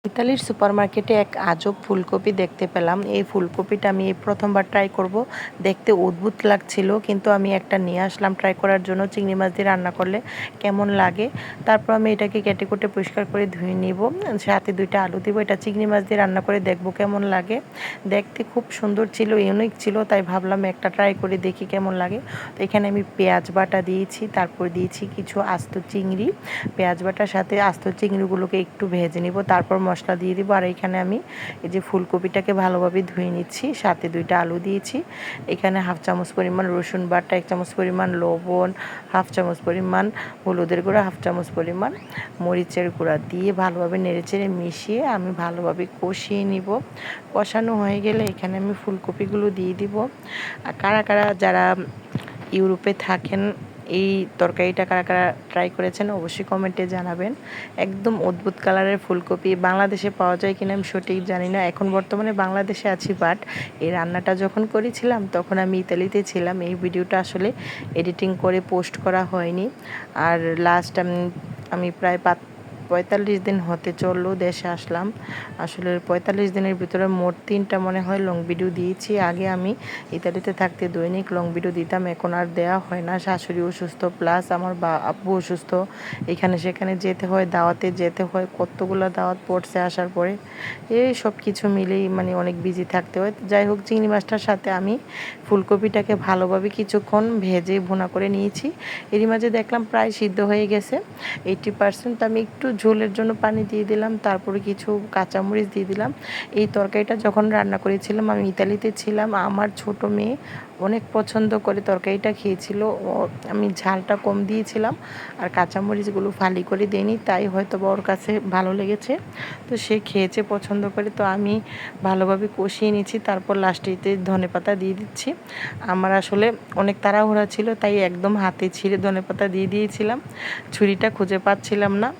ইতালির সুপারমার্কেটে এক আজব ফুলকপি দেখতে পেলাম। এই ফুলকপিটা আমি এই প্রথমবার ট্রাই করব। দেখতে অদ্ভুত লাগছিল, কিন্তু আমি একটা নিয়ে আসলাম ট্রাই করার জন্য। চিংড়ি মাছ দিয়ে রান্না করলে কেমন লাগে। তারপর আমি এটাকে কেটে কুটে পরিষ্কার করে ধুয়ে নিব, সাথে 2টা আলু দিব। এটা চিংড়ি মাছ দিয়ে রান্না করে দেখব কেমন লাগে। দেখতে খুব সুন্দর ছিল, ইউনিক ছিল, তাই ভাবলাম একটা ট্রাই করে দেখি কেমন লাগে। তো এখানে আমি পেঁয়াজ বাটা দিয়েছি, তারপর দিয়েছি কিছু আস্ত চিংড়ি। পেঁয়াজ বাটার সাথে আস্ত চিংড়িগুলোকে একটু ভেজে নিব, তারপর মশলা দিয়ে দিব। আর এখানে আমি এই যে ফুলকপিটাকে ভালোভাবে ধুয়ে নিচ্ছি, সাথে 2টা আলু দিয়েছি। এখানে 1/2 চামচ পরিমাণ রসুন বাটা, 1 চামচ পরিমাণ লবণ, 1/2 চামচ পরিমাণ হলুদের গুঁড়া, 1/2 চামচ পরিমাণ মরিচের গুঁড়া দিয়ে ভালোভাবে নেড়েচেড়ে মিশিয়ে আমি ভালোভাবে কষিয়ে নিব। কষানো হয়ে গেলে এখানে আমি ফুলকপিগুলো দিয়ে দিব। আর কারা কারা যারা ইউরোপে থাকেন এই তরকারিটা কারা কারা ট্রাই করেছেন অবশ্যই কমেন্টে জানাবেন। একদম অদ্ভুত কালারের ফুলকপি। বাংলাদেশে পাওয়া যায় কিনা আমি সঠিক জানি না, এখন বর্তমানে বাংলাদেশে আছি, বাট এই রান্নাটা যখন করেছিলাম তখন আমি ইতালিতে ছিলাম। এই ভিডিওটা আসলে এডিটিং করে পোস্ট করা হয়নি। আর লাস্ট আমি প্রায় 45 দিন হতে চললো দেশে আসলাম। আসলে 45 দিনের ভিতরে মোট 3টা মনে হয় লং ভিডিও দিয়েছি। আগে আমি ইতালিতে থাকতে দৈনিক লং ভিডিও দিতাম, এখন আর দেওয়া হয় না। শাশুড়ি অসুস্থ, প্লাস আমার আব্বু অসুস্থ, এখানে সেখানে যেতে হয়, দাওয়াতে যেতে হয়, কতগুলো দাওয়াত পড়ছে আসার পরে। এই সব কিছু মিলেই মানে অনেক বিজি থাকতে হয়। যাই হোক, চিংড়ি মাছটার সাথে আমি ফুলকপিটাকে ভালোভাবে কিছুক্ষণ ভেজে ভুনা করে নিয়েছি। এরই মাঝে দেখলাম প্রায় সিদ্ধ হয়ে গেছে 80%। তো আমি একটু ঝোলের জন্য পানি দিয়ে দিলাম, তারপরে কিছু কাঁচামরিচ দিয়ে দিলাম। এই তরকারিটা যখন রান্না করেছিলাম আমি ইতালিতে ছিলাম, আমার ছোট মেয়ে অনেক পছন্দ করে তরকারিটা খেয়েছিল। আমি ঝালটা কম দিয়েছিলাম আর কাঁচামরিচগুলো ফালি করে দিইনি, তাই হয়তো বা ওর কাছে ভালো লেগেছে। তো সে খেয়েছে পছন্দ করে। তো আমি ভালোভাবে কষিয়ে নিচ্ছি, তারপর লাস্টেতে ধনেপাতা দিয়ে দিচ্ছি। আমার আসলে অনেক তাড়াহুড়া ছিল, তাই একদম হাতে ছিঁড়ে ধনেপাতা দিয়ে দিয়েছিলাম, ছুরিটা খুঁজে পাচ্ছিলাম না।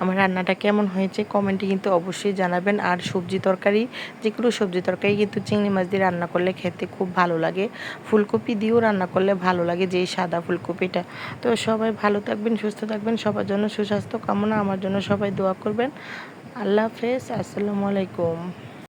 আমার রান্নাটা কেমন হয়েছে কমেন্টে কিন্তু অবশ্যই জানাবেন। আর সবজি তরকারি, যেগুলো সবজি তরকারি কিন্তু চিংড়ি মাছ দিয়ে রান্না করলে খেতে খুব ভালো লাগে, ফুলকপি দিয়েও রান্না করলে ভালো লাগে, যেই সাদা ফুলকপিটা। তো সবাই ভালো থাকবেন, সুস্থ থাকবেন, সবার জন্য সুস্বাস্থ্য কামনা, আমার জন্য সবাই দোয়া করবেন। আল্লাহ হাফেজ, আসসালামু আলাইকুম।